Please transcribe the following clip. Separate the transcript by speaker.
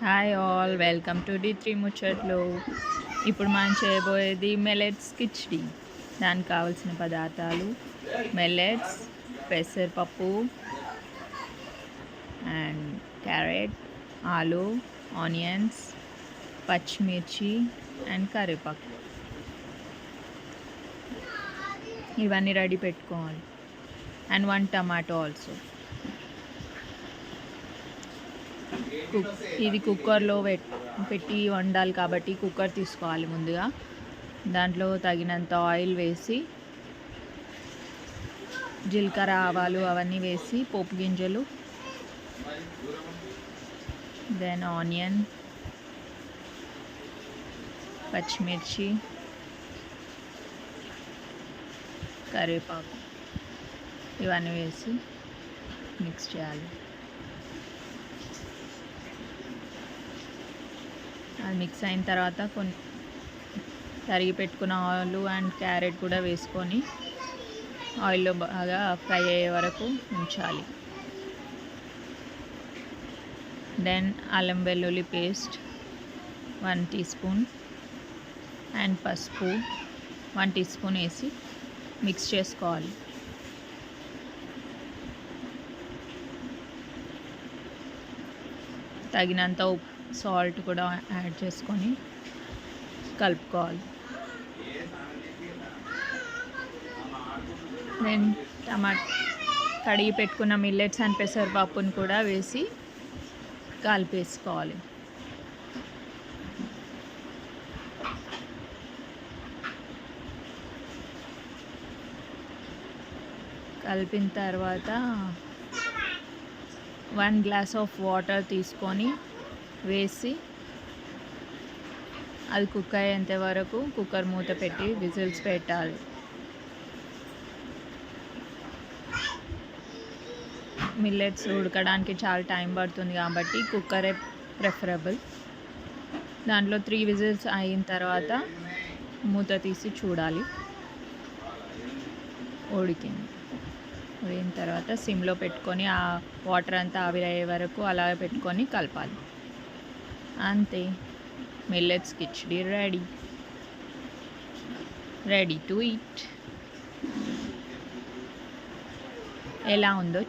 Speaker 1: Hi all, welcome to డి3 ముచ్చట్లు. ఇప్పుడు మనం చేయబోయేది మిల్లెట్స్ కిచిడి. దానికి కావాల్సిన పదార్థాలు మిల్లెట్స్, పెసరపప్పు అండ్ క్యారెట్, ఆలు, ఆనియన్స్, పచ్చిమిర్చి అండ్ కరివేపాకు. ఇవన్నీ రెడీ పెట్టుకోవాలి. And 1 tomato also. ఇది కుక్కర్లో పెట్టి వండాలి కాబట్టి కుక్కర్ తీసుకోవాలి ముందుగా. దాంట్లో తగినంత ఆయిల్ వేసి జీలకర్ర, ఆవాలు అవన్నీ వేసి పోపు గింజలు, దెన్ ఆనియన్, పచ్చిమిర్చి, కరివేపాకు ఇవన్నీ వేసి మిక్స్ చేయాలి. అది మిక్స్ అయిన తర్వాత కొన్ని తరిగి పెట్టుకున్న ఆలు అండ్ క్యారెట్ కూడా వేసుకొని ఆయిల్లో బాగా ఫ్రై అయ్యే వరకు ఉంచాలి. దెన్ అల్లం వెల్లుల్లి పేస్ట్ 1 టీ స్పూన్ అండ్ పసుపు 1 టీ స్పూన్ వేసి మిక్స్ చేసుకోవాలి. తగినంత సాల్ట్ కూడా యాడ్ చేసుకొని కలుపుకోవాలి. దెన్ కడిగి పెట్టుకున్న మిల్లెట్స్ అండ్ పెసరపప్పును కూడా వేసి కలిపేసుకోవాలి. కలిపిన తర్వాత 1 గ్లాస్ ఆఫ్ వాటర్ తీసుకొని వేసి అది కుక్ అయ్యేంత వరకు కుక్కర్ మూత పెట్టి విజిల్స్ పెట్టాలి. మిల్లెట్స్ ఉడకడానికి చాలా టైం పడుతుంది కాబట్టి కుక్కరే ప్రిఫరబుల్. దాంట్లో 3 విజిల్స్ అయిన తర్వాత మూత తీసి చూడాలి. ఉడికింది. ఉడికిన తర్వాత సిమ్లో పెట్టుకొని ఆ వాటర్ అంతా ఆవిరయ్యే వరకు అలా పెట్టుకొని కలపాలి. అంతే, millets khichdi ready to eat. ఎలా ఉందో